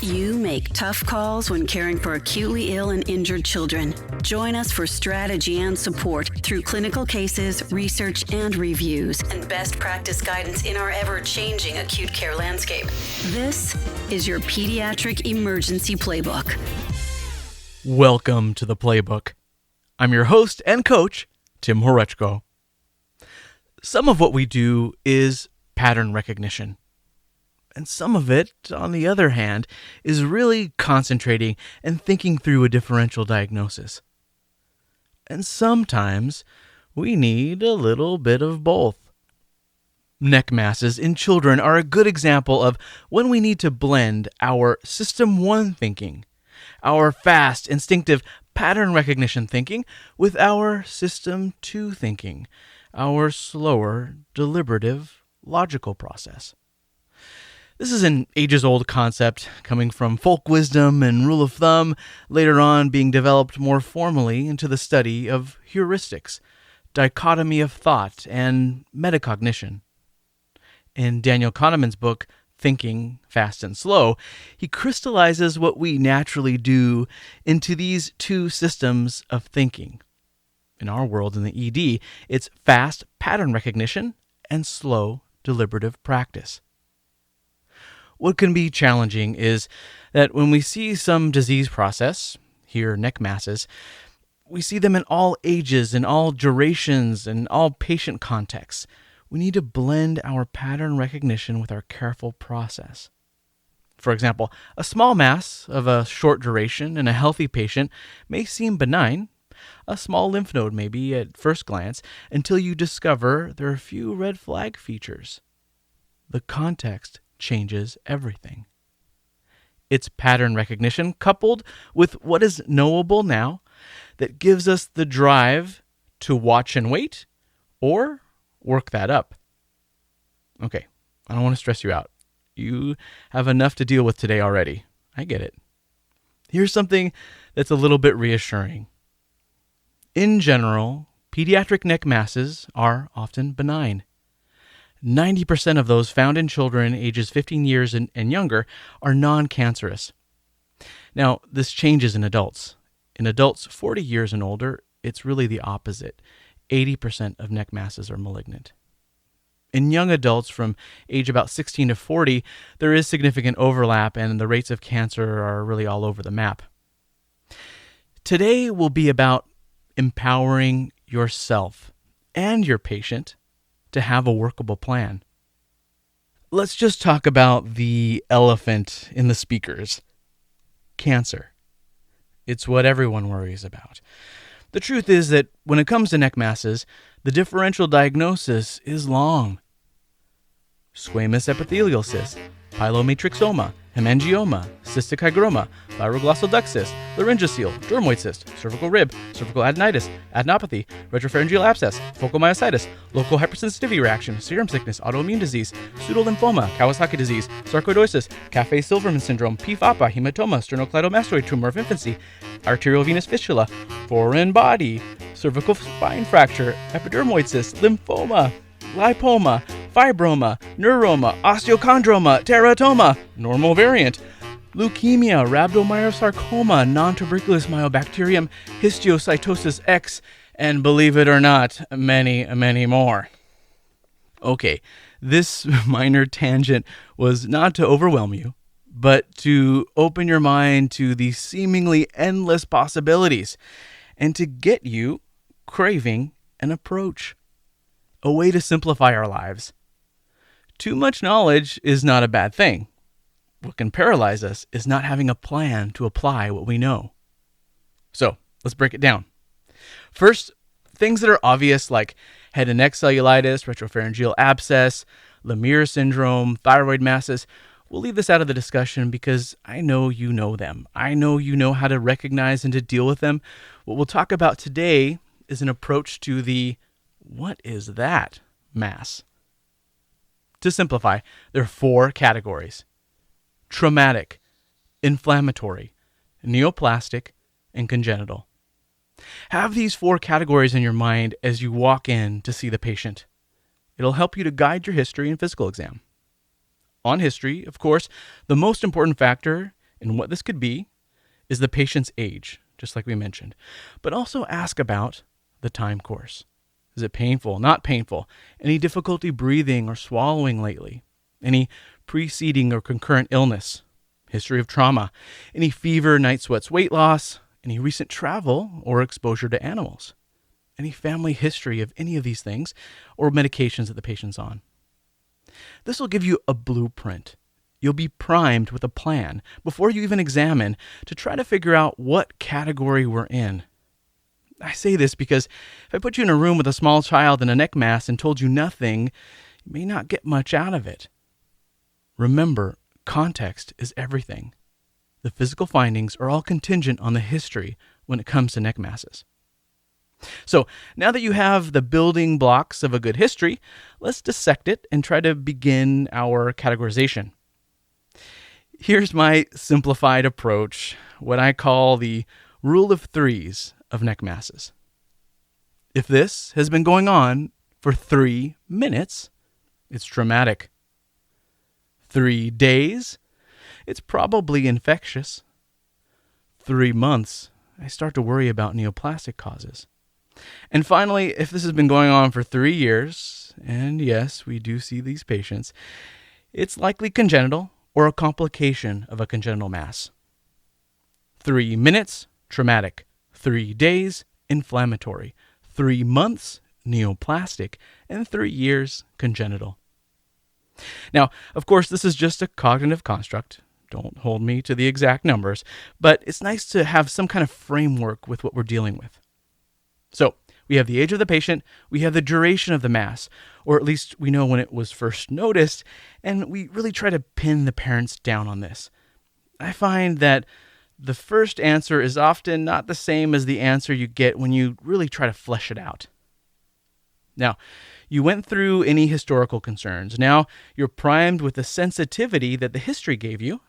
You make tough calls when caring for acutely ill and injured children. Join us for strategy and support through clinical cases, research, and reviews, and best practice guidance in our ever-changing acute care landscape. This is your Pediatric Emergency Playbook. Welcome to the Playbook. I'm your host and coach, Tim Horechko. Some of what we do is pattern recognition. And some of it, on the other hand, is really concentrating and thinking through a differential diagnosis. And sometimes we need a little bit of both. Neck masses in children are a good example of when we need to blend our System 1 thinking, our fast, instinctive pattern recognition thinking, with our System 2 thinking, our slower, deliberative, logical process. This is an ages-old concept coming from folk wisdom and rule of thumb, later on being developed more formally into the study of heuristics, dichotomy of thought, and metacognition. In Daniel Kahneman's book, Thinking, Fast and Slow, he crystallizes what we naturally do into these two systems of thinking. In our world, in the ED, it's fast pattern recognition and slow deliberative practice. What can be challenging is that when we see some disease process, here neck masses, we see them in all ages, in all durations, and all patient contexts. We need to blend our pattern recognition with our careful process. For example, a small mass of a short duration in a healthy patient may seem benign, a small lymph node maybe at first glance, until you discover there are a few red flag features. The context changes everything. It's pattern recognition coupled with what is knowable now that gives us the drive to watch and wait or work that up. Okay, I don't want to stress you out. You have enough to deal with today already. I get it. Here's something that's a little bit reassuring. In general, pediatric neck masses are often benign. 90% of those found in children ages 15 years and younger are non-cancerous. Now, this changes in adults. In adults 40 years and older, it's really the opposite. 80% of neck masses are malignant. In young adults from age about 16 to 40, there is significant overlap and the rates of cancer are really all over the map. Today will be about empowering yourself and your patient to have a workable plan. Let's just talk about the elephant in the speakers. Cancer. It's what everyone worries about. The truth is that when it comes to neck masses, the differential diagnosis is long. Squamous epithelial cyst, pilomatrixoma, hemangioma, cystic hygroma, Thyroglossal Duct Cyst, laryngocele, dermoid cyst, cervical rib, cervical adenitis, adenopathy, retropharyngeal abscess, focal myositis, local hypersensitivity reaction, serum sickness, autoimmune disease, pseudolymphoma, Kawasaki disease, sarcoidosis, Caffey-Silverman syndrome, PFAPA, hematoma, sternocleidomastoid tumor of infancy, arterial venous fistula, foreign body, cervical spine fracture, epidermoid cyst, lymphoma, lipoma, fibroma, neuroma, osteochondroma, teratoma, normal variant, leukemia, rhabdomyosarcoma, non-tuberculous myobacterium, histiocytosis X, and believe it or not, many, many more. Okay, this minor tangent was not to overwhelm you, but to open your mind to the seemingly endless possibilities and to get you craving an approach, a way to simplify our lives. Too much knowledge is not a bad thing. What can paralyze us is not having a plan to apply what we know. So, let's break it down. First, things that are obvious like head and neck cellulitis, retropharyngeal abscess, Lemire syndrome, thyroid masses. We'll leave this out of the discussion because I know you know them. I know you know how to recognize and to deal with them. What we'll talk about today is an approach to the "what is that?" mass. To simplify, there are 4 categories: traumatic, inflammatory, neoplastic, and congenital. Have these 4 categories in your mind as you walk in to see the patient. It'll help you to guide your history and physical exam. On history, of course, the most important factor And what this could be is the patient's age, just like we mentioned, but also ask about the time course. Is it painful, not painful? Any difficulty breathing or swallowing lately? Any preceding or concurrent illness? History of trauma? Any fever, night sweats, weight loss? Any recent travel or exposure to animals? Any family history of any of these things or medications that the patient's on? This will give you a blueprint. You'll be primed with a plan before you even examine to try to figure out what category we're in. I say this because if I put you in a room with a small child and a neck mass and told you nothing, you may not get much out of it. Remember, context is everything. The physical findings are all contingent on the history when it comes to neck masses. So now that you have the building blocks of a good history, let's dissect it and try to begin our categorization. Here's my simplified approach, what I call the rule of threes of neck masses. If this has been going on for 3 minutes, it's traumatic. 3 days, it's probably infectious. 3 months, I start to worry about neoplastic causes. And finally, if this has been going on for 3 years, and yes, we do see these patients, it's likely congenital or a complication of a congenital mass. 3 minutes, traumatic. 3 days, inflammatory. 3 months, neoplastic. And 3 years, congenital. Now, of course, this is just a cognitive construct. Don't hold me to the exact numbers, but it's nice to have some kind of framework with what we're dealing with. So, we have the age of the patient, we have the duration of the mass, or at least we know when it was first noticed, and we really try to pin the parents down on this. I find that the first answer is often not the same as the answer you get when you really try to flesh it out. Now, you went through any historical concerns. Now you're primed with the sensitivity that the history gave you,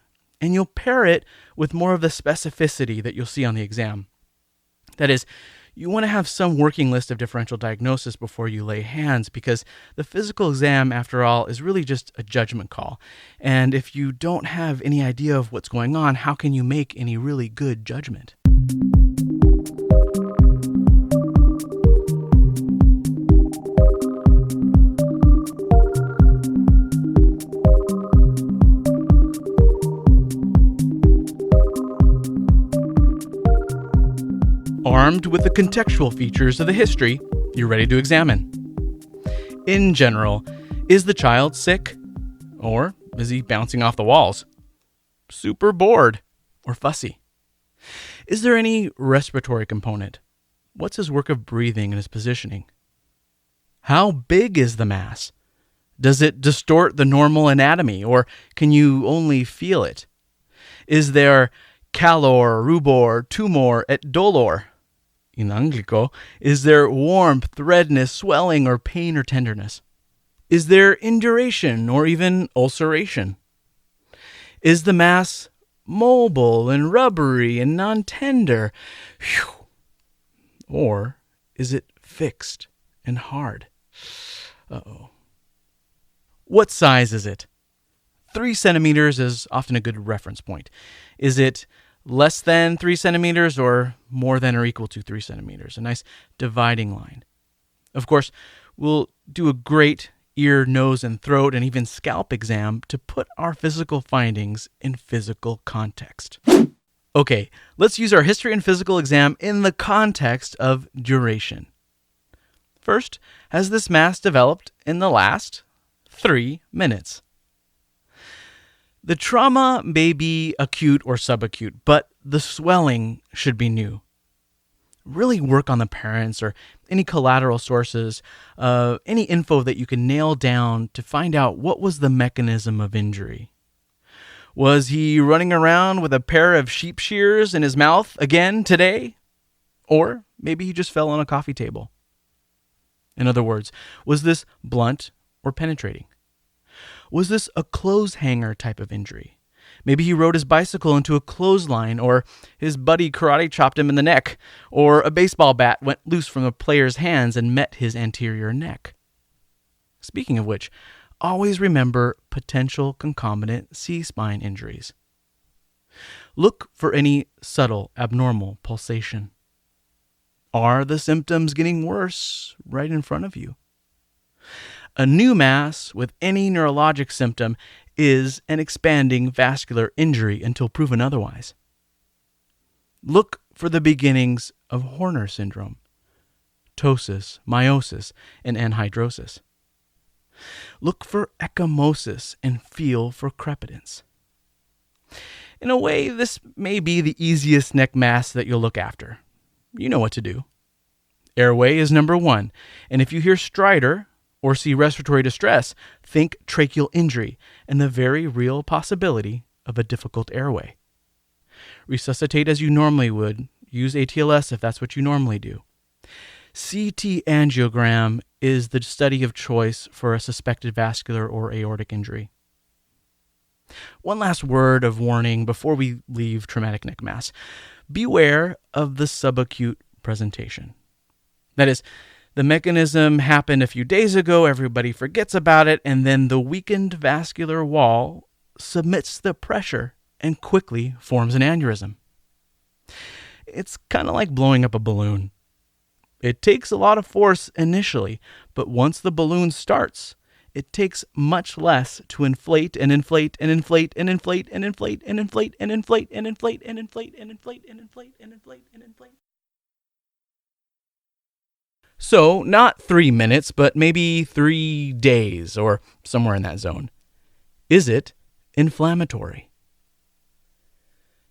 and you'll pair it with more of the specificity that you'll see on the exam. That is, you want to have some working list of differential diagnosis before you lay hands, because the physical exam, after all, is really just a judgment call. And if you don't have any idea of what's going on, how can you make any really good judgment? Armed with the contextual features of the history, you're ready to examine. In general, is the child sick? Or is he bouncing off the walls? Super bored? Or fussy? Is there any respiratory component? What's his work of breathing and his positioning? How big is the mass? Does it distort the normal anatomy, or can you only feel it? Is there calor, rubor, tumor, et dolor? In Anglico, is there warmth, redness, swelling, or pain or tenderness? Is there induration or even ulceration? Is the mass mobile and rubbery and non-tender? Whew. Or is it fixed and hard? Uh-oh. What size is it? 3 centimeters is often a good reference point. Is it less than 3 centimeters or more than or equal to 3 centimeters? A nice dividing line. Of course, we'll do a great ear, nose, and throat, and even scalp exam to put our physical findings in physical context. Okay, let's use our history and physical exam in the context of duration. First, has this mass developed in the last 3 minutes? The trauma may be acute or subacute, but the swelling should be new. Really work on the parents or any collateral sources, any info that you can nail down to find out what was the mechanism of injury. Was he running around with a pair of sheep shears in his mouth again today? Or maybe he just fell on a coffee table. In other words, was this blunt or penetrating? Was this a clothes hanger type of injury? Maybe he rode his bicycle into a clothesline, or his buddy karate chopped him in the neck, or a baseball bat went loose from a player's hands and met his anterior neck. Speaking of which, always remember potential concomitant C-spine injuries. Look for any subtle abnormal pulsation. Are the symptoms getting worse right in front of you? A new mass with any neurologic symptom is an expanding vascular injury until proven otherwise. Look for the beginnings of Horner syndrome, ptosis, meiosis, and anhidrosis. Look for ecchymosis and feel for crepitance. In a way, this may be the easiest neck mass that you'll look after. You know what to do. Airway is number one, and if you hear stridor or see respiratory distress, think tracheal injury and the very real possibility of a difficult airway. Resuscitate as you normally would. Use ATLS if that's what you normally do. CT angiogram is the study of choice for a suspected vascular or aortic injury. One last word of warning before we leave traumatic neck mass. Beware of the subacute presentation. That is, the mechanism happened a few days ago, everybody forgets about it, and then the weakened vascular wall submits the pressure and quickly forms an aneurysm. It's kind of like blowing up a balloon. It takes a lot of force initially, but once the balloon starts, it takes much less to inflate and inflate and inflate and inflate and inflate and inflate and inflate and inflate and inflate and inflate and inflate and inflate and inflate. So, not 3 minutes, but maybe 3 days or somewhere in that zone. Is it inflammatory?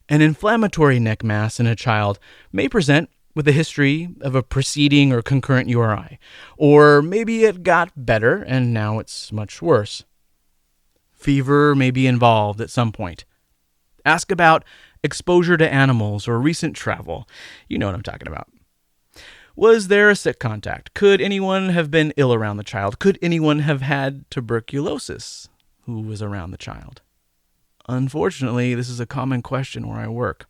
An inflammatory neck mass in a child may present with a history of a preceding or concurrent URI, or maybe it got better and now it's much worse. Fever may be involved at some point. Ask about exposure to animals or recent travel. You know what I'm talking about. Was there a sick contact? Could anyone have been ill around the child? Could anyone have had tuberculosis who was around the child? Unfortunately, this is a common question where I work.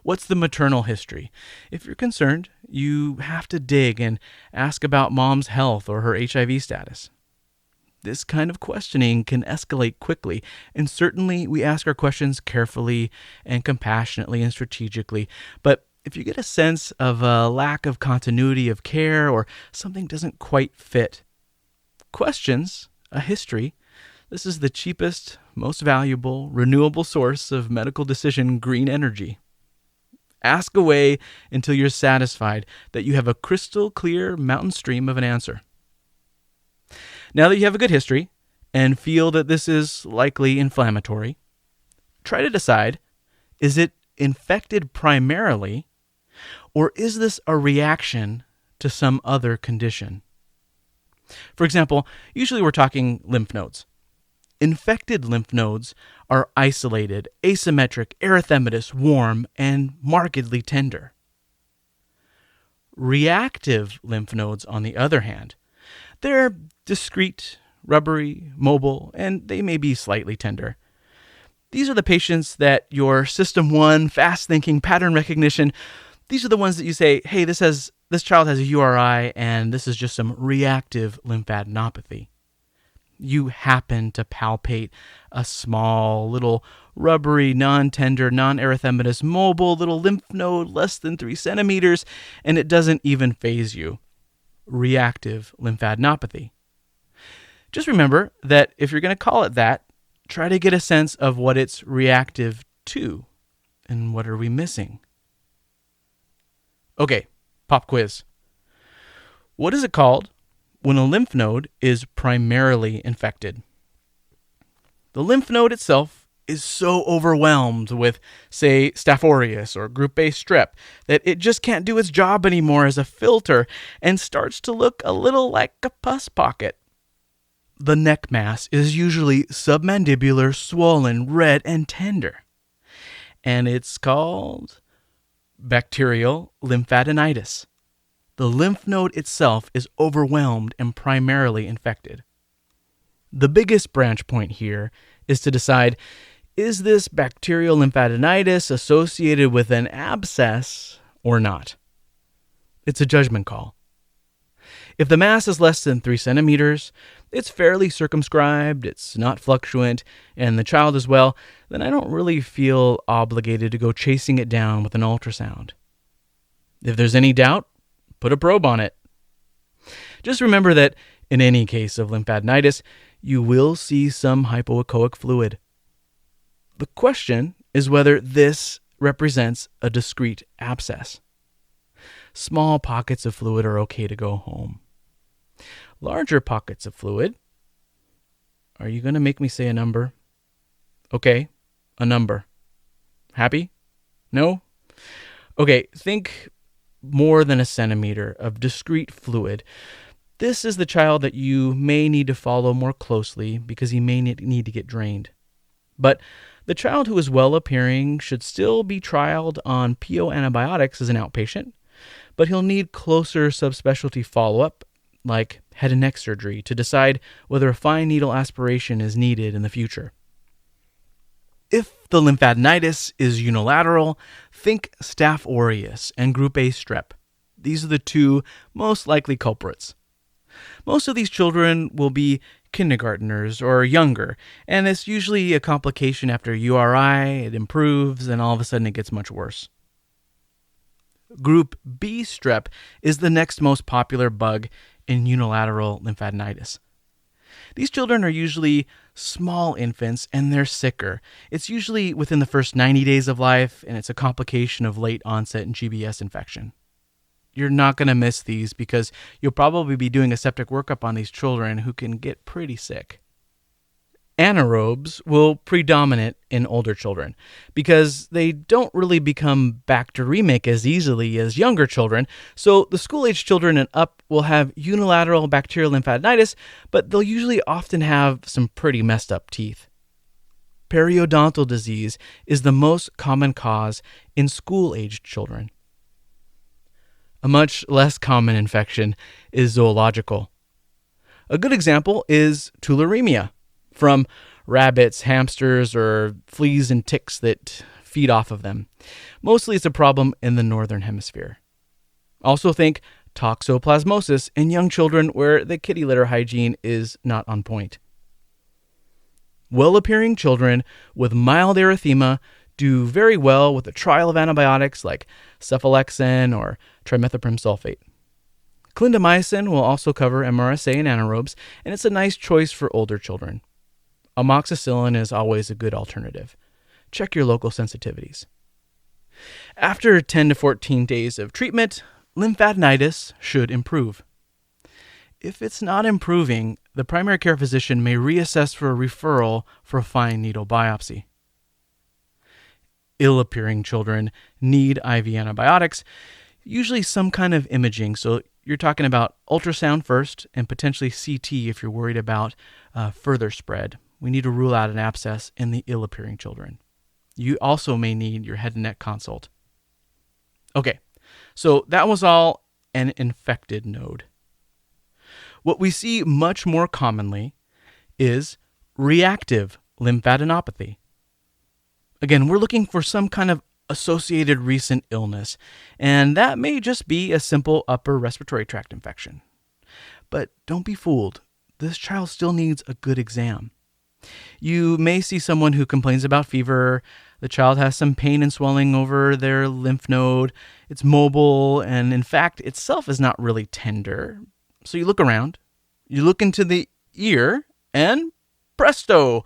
What's the maternal history? If you're concerned, you have to dig and ask about mom's health or her HIV status. This kind of questioning can escalate quickly, and certainly we ask our questions carefully and compassionately and strategically, but if you get a sense of a lack of continuity of care or something doesn't quite fit, questions, a history, this is the cheapest, most valuable, renewable source of medical decision green energy. Ask away until you're satisfied that you have a crystal clear mountain stream of an answer. Now that you have a good history and feel that this is likely inflammatory, try to decide, is it infected primarily, or is this a reaction to some other condition? For example, usually we're talking lymph nodes. Infected lymph nodes are isolated, asymmetric, erythematous, warm, and markedly tender. Reactive lymph nodes, on the other hand, they're discrete, rubbery, mobile, and they may be slightly tender. These are the patients that your System 1, fast-thinking pattern recognition, these are the ones that you say, hey, this child has a URI, and this is just some reactive lymphadenopathy. You happen to palpate a small, little, rubbery, non-tender, non-erythematous, mobile little lymph node less than 3 centimeters, and it doesn't even faze you. Reactive lymphadenopathy. Just remember that if you're going to call it that, try to get a sense of what it's reactive to, and what are we missing? Okay, pop quiz. What is it called when a lymph node is primarily infected? The lymph node itself is so overwhelmed with, say, Staph aureus or group A strep that it just can't do its job anymore as a filter and starts to look a little like a pus pocket. The neck mass is usually submandibular, swollen, red, and tender. And it's called Bacterial Lymphadenitis. The lymph node itself is overwhelmed and primarily infected. The biggest branch point here is to decide, is this bacterial lymphadenitis associated with an abscess or not? It's a judgment call. If the mass is less than 3 centimeters, it's fairly circumscribed, it's not fluctuant, and the child is well, then I don't really feel obligated to go chasing it down with an ultrasound. If there's any doubt, put a probe on it. Just remember that in any case of lymphadenitis, you will see some hypoechoic fluid. The question is whether this represents a discrete abscess. Small pockets of fluid are okay to go home. Larger pockets of fluid, are you going to make me say a number? Okay, a number. Happy? No? Okay, think more than a centimeter of discrete fluid. This is the child that you may need to follow more closely because he may need to get drained. But the child who is well appearing should still be trialed on PO antibiotics as an outpatient, but he'll need closer subspecialty follow-up, like head and neck surgery, to decide whether a fine needle aspiration is needed in the future. If the lymphadenitis is unilateral, think Staph aureus and Group A strep. These are the two most likely culprits. Most of these children will be kindergartners or younger, and it's usually a complication after URI, it improves, and all of a sudden it gets much worse. Group B strep is the next most popular bug in unilateral lymphadenitis. These children are usually small infants and they're sicker. It's usually within the first 90 days of life, and it's a complication of late onset GBS infection. You're not going to miss these because you'll probably be doing a septic workup on these children who can get pretty sick. Anaerobes will predominate in older children because they don't really become bacteremic as easily as younger children, so the school-age children and up will have unilateral bacterial lymphadenitis, but they'll usually often have some pretty messed up teeth. Periodontal disease is the most common cause in school-aged children. A much less common infection is zoological. A good example is tularemia, from rabbits, hamsters, or fleas and ticks that feed off of them. Mostly it's a problem in the northern hemisphere. Also think toxoplasmosis in young children where the kitty litter hygiene is not on point. Well-appearing children with mild erythema do very well with a trial of antibiotics like cephalexin or trimethoprim sulfate. Clindamycin will also cover MRSA and anaerobes, and it's a nice choice for older children. Amoxicillin is always a good alternative. Check your local sensitivities. After 10 to 14 days of treatment, lymphadenitis should improve. If it's not improving, the primary care physician may reassess for a referral for a fine needle biopsy. Ill-appearing children need IV antibiotics, usually some kind of imaging. So you're talking about ultrasound first and potentially CT if you're worried about further spread. We need to rule out an abscess in the ill-appearing children. You also may need your head and neck consult. Okay, so that was all an infected node. What we see much more commonly is reactive lymphadenopathy. Again, we're looking for some kind of associated recent illness, and that may just be a simple upper respiratory tract infection. But don't be fooled. This child still needs a good exam. You may see someone who complains about fever. The child has some pain and swelling over their lymph node. It's mobile, and in fact, itself is not really tender. So you look around, you look into the ear, and presto,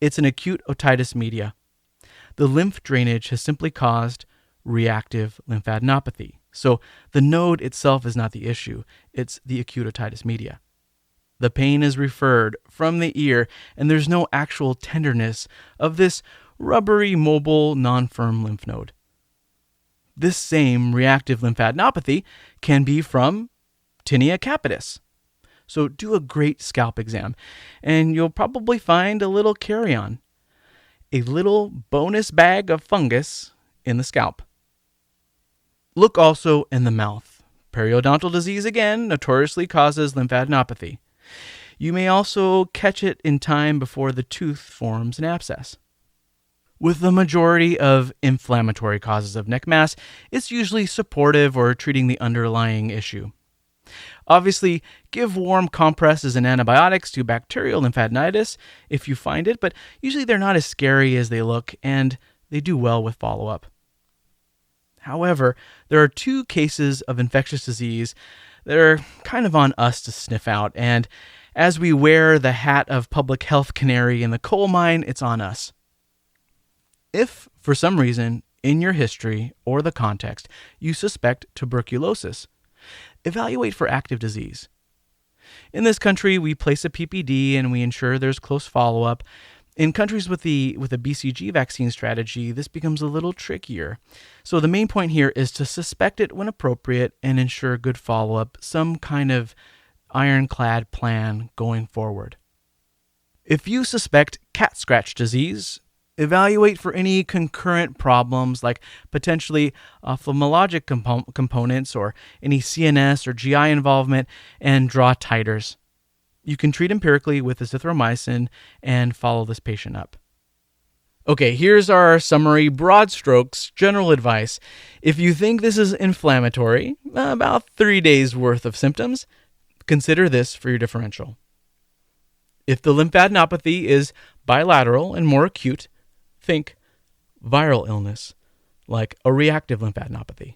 it's an acute otitis media. The lymph drainage has simply caused reactive lymphadenopathy. So the node itself is not the issue, it's the acute otitis media. The pain is referred from the ear, and there's no actual tenderness of this rubbery, mobile, non-firm lymph node. This same reactive lymphadenopathy can be from tinea capitis. So do a great scalp exam, and you'll probably find a little carrion, a little bonus bag of fungus in the scalp. Look also in the mouth. Periodontal disease, again, notoriously causes lymphadenopathy. You may also catch it in time before the tooth forms an abscess. With the majority of inflammatory causes of neck mass, it's usually supportive or treating the underlying issue. Obviously, give warm compresses and antibiotics to bacterial lymphadenitis if you find it, but usually they're not as scary as they look, and they do well with follow-up. However, there are 2 cases of infectious disease that are kind of on us to sniff out, and as we wear the hat of public health canary in the coal mine, it's on us. If, for some reason, in your history or the context, you suspect tuberculosis, evaluate for active disease. In this country, we place a PPD and we ensure there's close follow-up. In countries with a BCG vaccine strategy, this becomes a little trickier. So the main point here is to suspect it when appropriate and ensure good follow-up, some kind of ironclad plan going forward. If you suspect cat scratch disease, evaluate for any concurrent problems like potentially ophthalmologic components or any CNS or GI involvement, and draw titers. You can treat empirically with azithromycin and follow this patient up. Okay, here's our summary, broad strokes, general advice. If you think this is inflammatory, about 3 days worth of symptoms, consider this for your differential. If the lymphadenopathy is bilateral and more acute, think viral illness, like a reactive lymphadenopathy.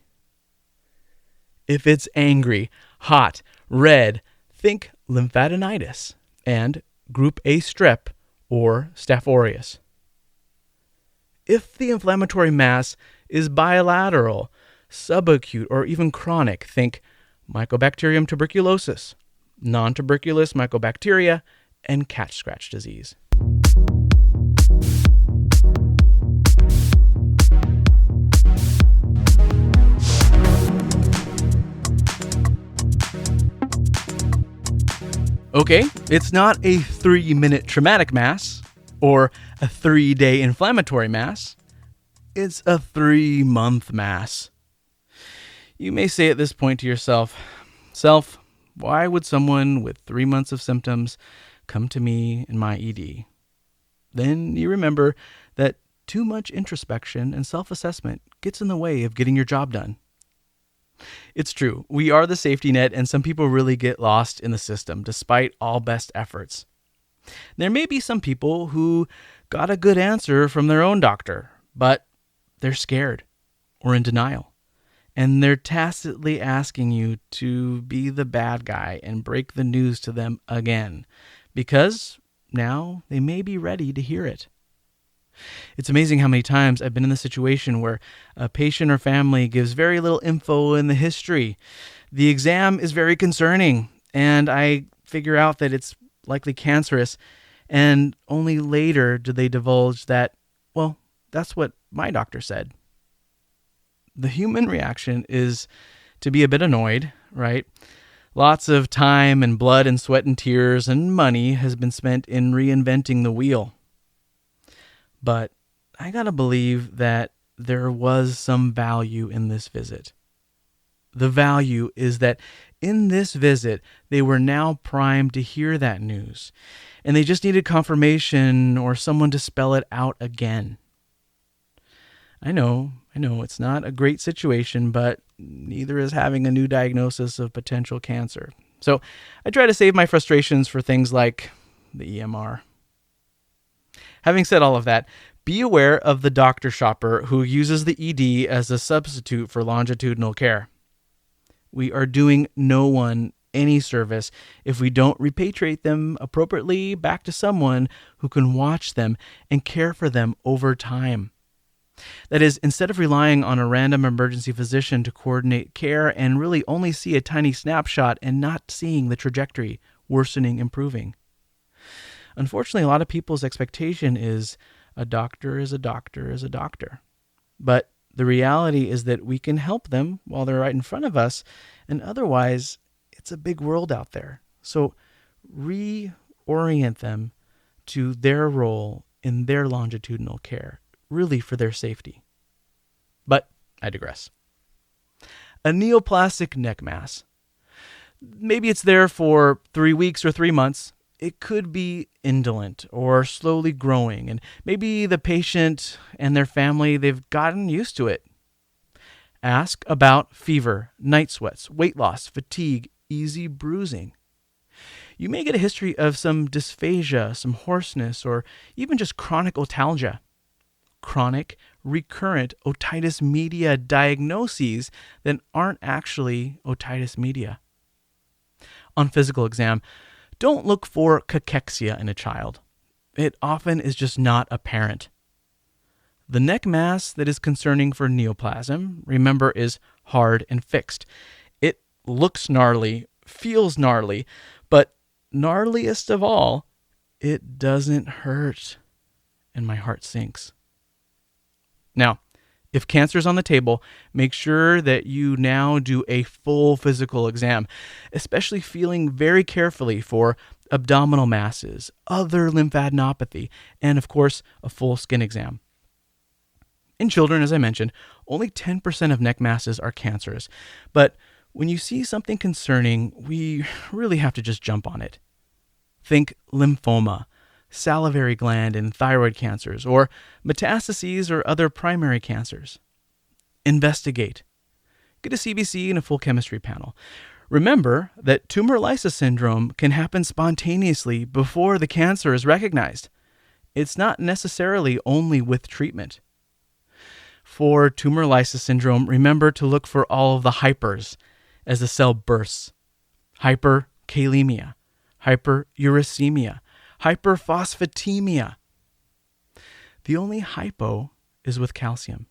If it's angry, hot, red, think lymphadenitis and group A strep or Staph aureus. If the inflammatory mass is bilateral, subacute, or even chronic, think Mycobacterium tuberculosis, non-tuberculous mycobacteria, and cat scratch disease. Okay, it's not a 3-minute traumatic mass or a 3-day inflammatory mass. It's a 3-month mass. You may say at this point to yourself, "Self, why would someone with 3 months of symptoms come to me in my ED?" Then you remember that too much introspection and self-assessment gets in the way of getting your job done. It's true, we are the safety net, and some people really get lost in the system despite all best efforts. There may be some people who got a good answer from their own doctor, but they're scared or in denial, and they're tacitly asking you to be the bad guy and break the news to them again, because now they may be ready to hear it. It's amazing how many times I've been in the situation where a patient or family gives very little info in the history. The exam is very concerning, and I figure out that it's likely cancerous, and only later do they divulge that, well, that's what my doctor said. The human reaction is to be a bit annoyed, right? Lots of time and blood and sweat and tears and money has been spent in reinventing the wheel. But I gotta believe that there was some value in this visit. The value is that in this visit, they were now primed to hear that news, and they just needed confirmation or someone to spell it out again. I know, it's not a great situation, but neither is having a new diagnosis of potential cancer. So I try to save my frustrations for things like the EMR. Having said all of that, be aware of the doctor shopper who uses the ED as a substitute for longitudinal care. We are doing no one any service if we don't repatriate them appropriately back to someone who can watch them and care for them over time. That is, instead of relying on a random emergency physician to coordinate care and really only see a tiny snapshot and not seeing the trajectory, worsening, improving. Unfortunately, a lot of people's expectation is a doctor is a doctor is a doctor. But the reality is that we can help them while they're right in front of us, and otherwise, it's a big world out there. So reorient them to their role in their longitudinal care, really for their safety. But I digress. A neoplastic neck mass. Maybe it's there for 3 weeks or 3 months. It could be indolent or slowly growing, and maybe the patient and their family, they've gotten used to it. Ask about fever, night sweats, weight loss, fatigue, easy bruising. You may get a history of some dysphagia, some hoarseness, or even just chronic otalgia. Chronic, recurrent otitis media diagnoses that aren't actually otitis media. On physical exam, don't look for cachexia in a child. It often is just not apparent. The neck mass that is concerning for neoplasm, remember, is hard and fixed. It looks gnarly, feels gnarly, but gnarliest of all, it doesn't hurt, and my heart sinks. Now, if cancer is on the table, make sure that you now do a full physical exam, especially feeling very carefully for abdominal masses, other lymphadenopathy, and of course, a full skin exam. In children, as I mentioned, only 10% of neck masses are cancerous, but when you see something concerning, we really have to just jump on it. Think lymphoma, salivary gland and thyroid cancers, or metastases or other primary cancers. Investigate. Get a CBC and a full chemistry panel. Remember that tumor lysis syndrome can happen spontaneously before the cancer is recognized. It's not necessarily only with treatment. For tumor lysis syndrome, remember to look for all of the hypers as the cell bursts. Hyperkalemia, hyperuricemia, hyperphosphatemia. The only hypo is with calcium.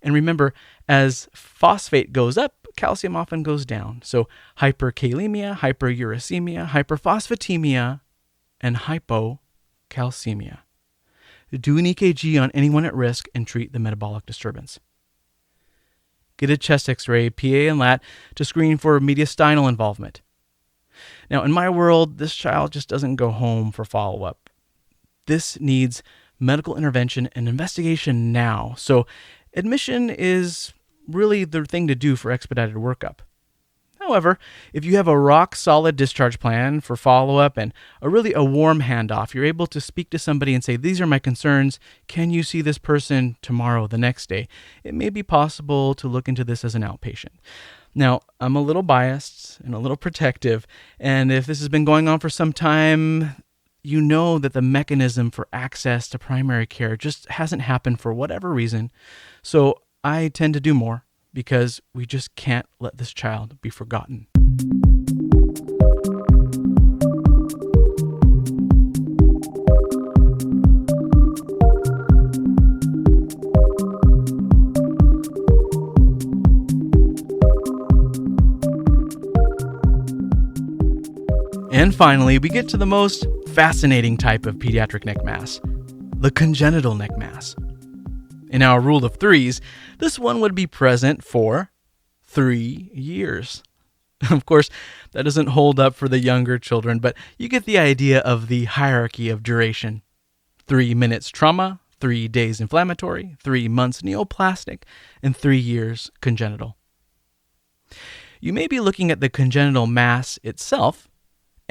And remember, as phosphate goes up, calcium often goes down. So hyperkalemia, hyperuricemia, hyperphosphatemia, and hypocalcemia. Do an EKG on anyone at risk and treat the metabolic disturbance. Get a chest x-ray, PA and lat, to screen for mediastinal involvement. Now, in my world, this child just doesn't go home for follow-up. This needs medical intervention and investigation now. So admission is really the thing to do for expedited workup. However, if you have a rock-solid discharge plan for follow-up and a warm handoff, you're able to speak to somebody and say, these are my concerns. Can you see this person tomorrow, the next day? It may be possible to look into this as an outpatient. Now, I'm a little biased and a little protective, and if this has been going on for some time, you know that the mechanism for access to primary care just hasn't happened for whatever reason. So I tend to do more because we just can't let this child be forgotten. And finally, we get to the most fascinating type of pediatric neck mass, the congenital neck mass. In our rule of threes, this one would be present for 3 years. Of course, that doesn't hold up for the younger children, but you get the idea of the hierarchy of duration. 3 minutes trauma, 3 days inflammatory, 3 months neoplastic, and 3 years congenital. You may be looking at the congenital mass itself,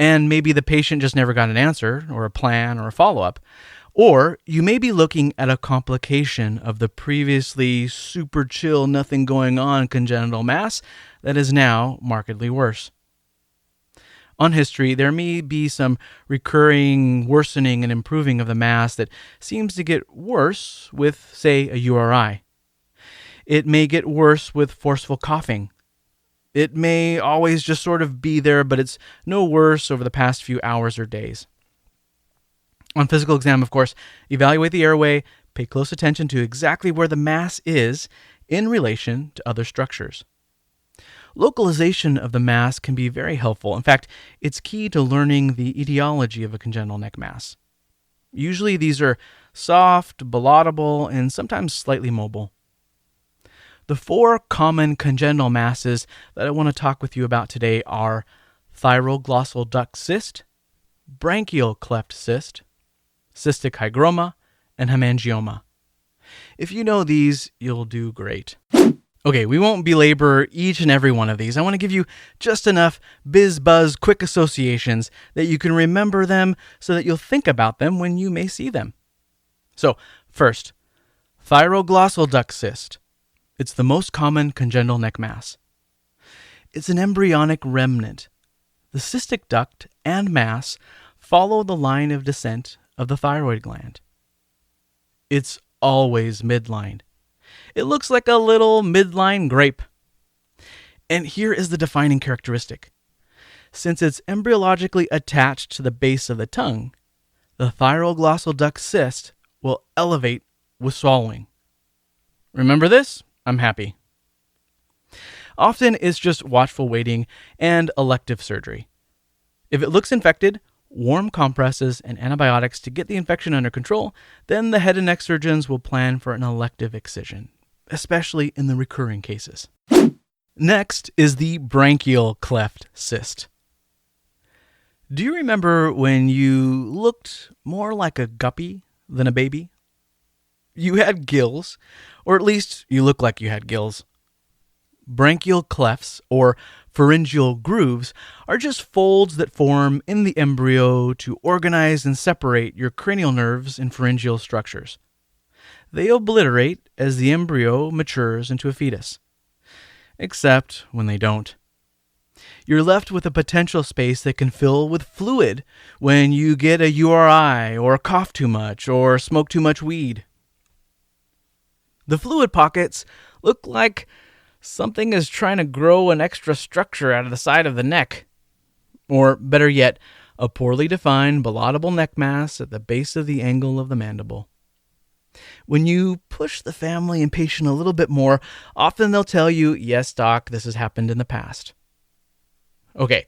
and maybe the patient just never got an answer, or a plan, or a follow-up. Or you may be looking at a complication of the previously super chill, nothing going on congenital mass that is now markedly worse. On history, there may be some recurring worsening and improving of the mass that seems to get worse with, say, a URI. It may get worse with forceful coughing. It may always just sort of be there, but it's no worse over the past few hours or days. On physical exam, of course, evaluate the airway, pay close attention to exactly where the mass is in relation to other structures. Localization of the mass can be very helpful. In fact, it's key to learning the etiology of a congenital neck mass. Usually these are soft, ballotable, and sometimes slightly mobile. The 4 common congenital masses that I want to talk with you about today are Thyroglossal Duct Cyst, Branchial Cleft Cyst, Cystic Hygroma, and hemangioma. If you know these, you'll do great. Okay, we won't belabor each and every one of these. I want to give you just enough biz-buzz quick associations that you can remember them so that you'll think about them when you may see them. So, first, Thyroglossal Duct Cyst. It's the most common congenital neck mass. It's an embryonic remnant the cystic duct and mass follow the line of descent of the thyroid gland. It's always midline. It looks like a little midline grape. And here is the defining characteristic. Since it's embryologically attached to the base of the tongue, the Thyroglossal Duct Cyst will elevate with swallowing. Remember this? I'm happy. Often it's just watchful waiting and elective surgery. If it looks infected, warm compresses and antibiotics to get the infection under control, then the head and neck surgeons will plan for an elective excision, especially in the recurring cases. Next is the Branchial Cleft Cyst. Do you remember when you looked more like a guppy than a baby? You had gills, or at least you looked like you had gills. Branchial clefts, or pharyngeal grooves, are just folds that form in the embryo to organize and separate your cranial nerves and pharyngeal structures. They obliterate as the embryo matures into a fetus. Except when they don't. You're left with a potential space that can fill with fluid when you get a URI or cough too much or smoke too much weed. The fluid pockets look like something is trying to grow an extra structure out of the side of the neck. Or, better yet, a poorly defined ballotable neck mass at the base of the angle of the mandible. When you push the family and patient a little bit more, often they'll tell you, yes, doc, this has happened in the past. Okay,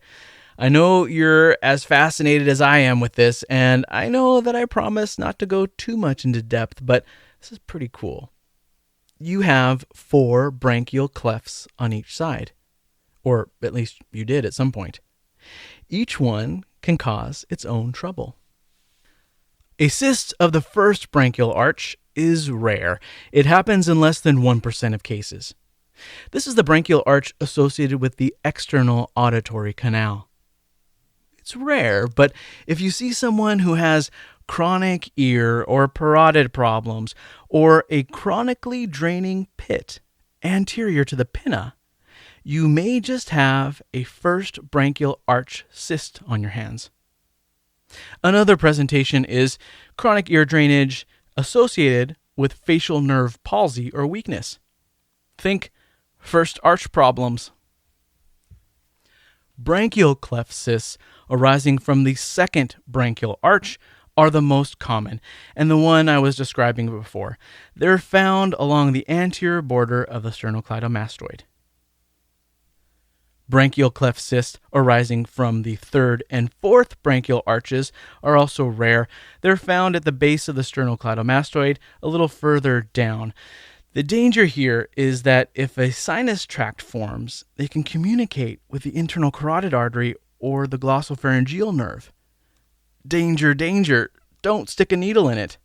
I know you're as fascinated as I am with this, and I know that I promise not to go too much into depth, but this is pretty cool. You have 4 branchial clefts on each side, or at least you did at some point. Each one can cause its own trouble. A cyst of the first branchial arch is rare. It happens in less than 1% of cases. This is the branchial arch associated with the external auditory canal. It's rare, but if you see someone who has chronic ear or parotid problems, or a chronically draining pit anterior to the pinna, you may just have a first branchial arch cyst on your hands. Another presentation is chronic ear drainage associated with facial nerve palsy or weakness. Think first arch problems. Branchial cleft cysts arising from the second branchial arch are the most common, and the one I was describing before. They're found along the anterior border of the sternocleidomastoid. Branchial cleft cysts arising from the third and fourth branchial arches are also rare. They're found at the base of the sternocleidomastoid, a little further down. The danger here is that if a sinus tract forms, they can communicate with the internal carotid artery or the glossopharyngeal nerve. Danger, danger, don't stick a needle in it.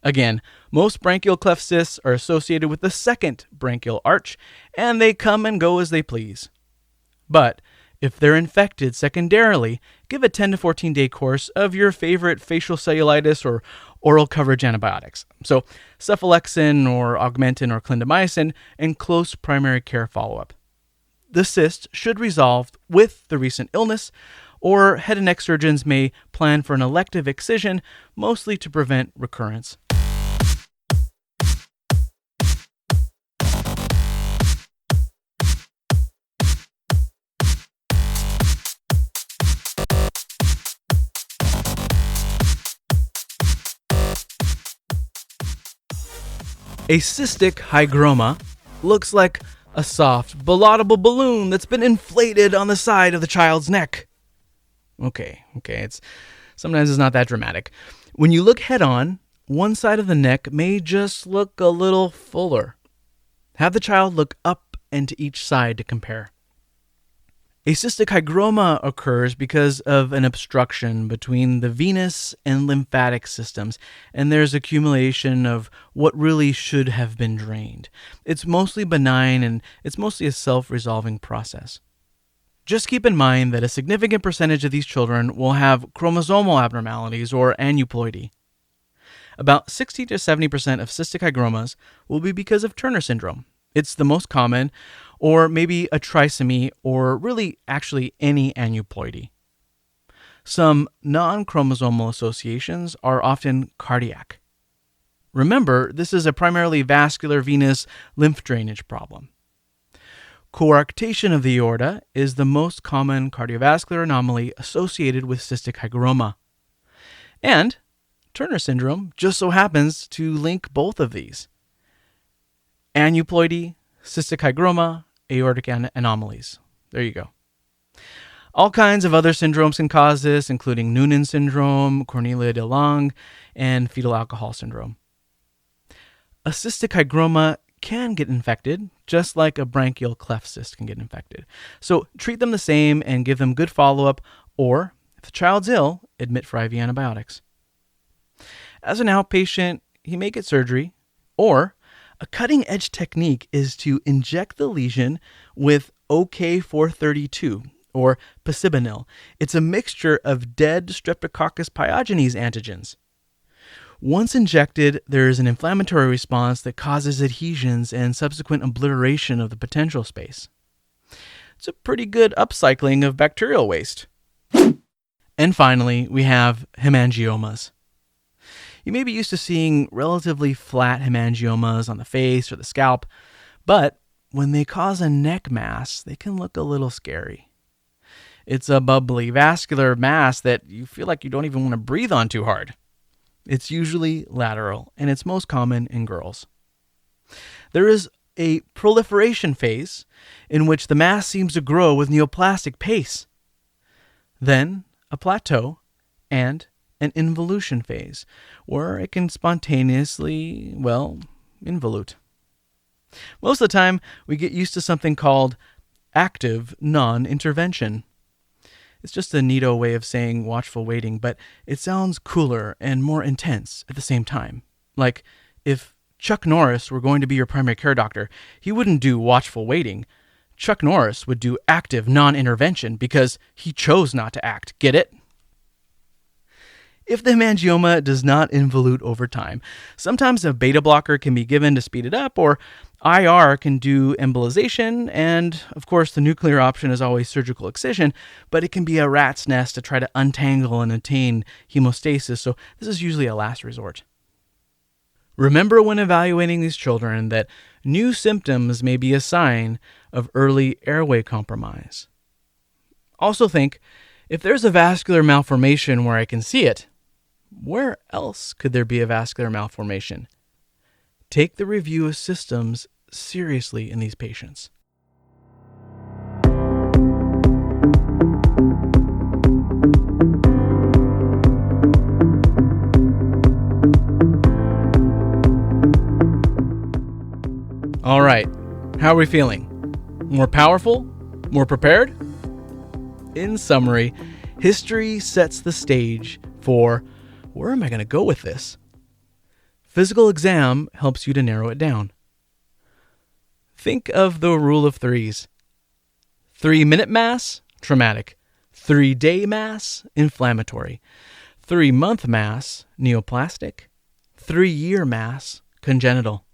Again, most branchial cleft cysts are associated with the second branchial arch, and they come and go as they please. But if they're infected secondarily, give a 10 to 14 day course of your favorite facial cellulitis or oral coverage antibiotics. So cephalexin or augmentin or clindamycin, and close primary care follow-up. The cyst should resolve with the recent illness, or head and neck surgeons may plan for an elective excision, mostly to prevent recurrence. A cystic hygroma looks like a soft, ballotable balloon that's been inflated on the side of the child's neck. Okay, sometimes it's not that dramatic. When you look head-on, one side of the neck may just look a little fuller. Have the child look up and to each side to compare. A cystic hygroma occurs because of an obstruction between the venous and lymphatic systems, and there's accumulation of what really should have been drained. It's mostly benign, and it's mostly a self-resolving process. Just keep in mind that a significant percentage of these children will have chromosomal abnormalities or aneuploidy. About 60 to 70% of cystic hygromas will be because of Turner syndrome. It's the most common, or maybe a trisomy, or really actually any aneuploidy. Some non-chromosomal associations are often cardiac. Remember, this is a primarily vascular venous lymph drainage problem. Coarctation of the aorta is the most common cardiovascular anomaly associated with cystic hygroma. And Turner syndrome just so happens to link both of these. Aneuploidy, cystic hygroma, aortic anomalies. There you go. All kinds of other syndromes can cause this, including Noonan syndrome, Cornelia de Lange, and fetal alcohol syndrome. A cystic hygroma can get infected, just like a branchial cleft cyst can get infected. So treat them the same and give them good follow-up, or if the child's ill, admit for IV antibiotics. As an outpatient, he may get surgery, or a cutting-edge technique is to inject the lesion with OK432, or pasibinil. It's a mixture of dead Streptococcus pyogenes antigens. Once injected, there is an inflammatory response that causes adhesions and subsequent obliteration of the potential space. It's a pretty good upcycling of bacterial waste. And finally, we have hemangiomas. You may be used to seeing relatively flat hemangiomas on the face or the scalp, but when they cause a neck mass, they can look a little scary. It's a bubbly vascular mass that you feel like you don't even want to breathe on too hard. It's usually lateral, and it's most common in girls. There is a proliferation phase in which the mass seems to grow with neoplastic pace. Then a plateau and an involution phase, where it can spontaneously, involute. Most of the time, we get used to something called active non-intervention. It's just a neato way of saying watchful waiting, but it sounds cooler and more intense at the same time. Like, if Chuck Norris were going to be your primary care doctor, he wouldn't do watchful waiting. Chuck Norris would do active non-intervention because he chose not to act. Get it? If the hemangioma does not involute over time, sometimes a beta blocker can be given to speed it up, or IR can do embolization, and of course the nuclear option is always surgical excision, but it can be a rat's nest to try to untangle and attain hemostasis, so this is usually a last resort. Remember when evaluating these children that new symptoms may be a sign of early airway compromise. Also think, if there's a vascular malformation where I can see it, where else could there be a vascular malformation? Take the review of systems seriously in these patients. All right, how are we feeling? More powerful? More prepared? In summary, history sets the stage for where am I going to go with this? Physical exam helps you to narrow it down. Think of the rule of threes. 3-minute mass, traumatic. 3-day mass, inflammatory. 3-month mass, neoplastic. 3-year mass, congenital.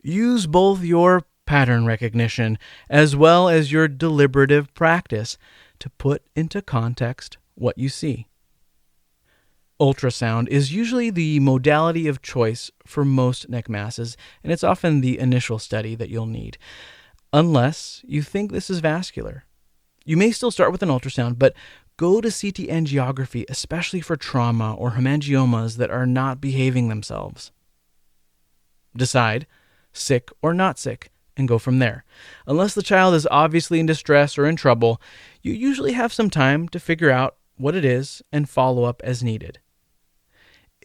Use both your pattern recognition as well as your deliberative practice to put into context what you see. Ultrasound is usually the modality of choice for most neck masses, and it's often the initial study that you'll need, unless you think this is vascular. You may still start with an ultrasound, but go to CT angiography, especially for trauma or hemangiomas that are not behaving themselves. Decide, sick or not sick, and go from there. Unless the child is obviously in distress or in trouble, you usually have some time to figure out what it is and follow up as needed.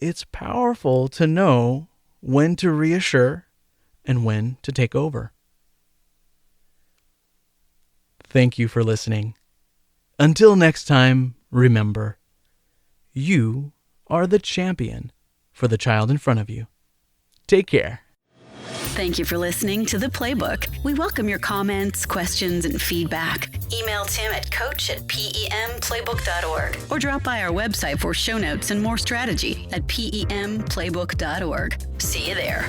It's powerful to know when to reassure and when to take over. Thank you for listening. Until next time, remember, you are the champion for the child in front of you. Take care. Thank you for listening to The Playbook. We welcome your comments, questions, and feedback. Email Tim at coach@pemplaybook.org or drop by our website for show notes and more strategy at pemplaybook.org. See you there.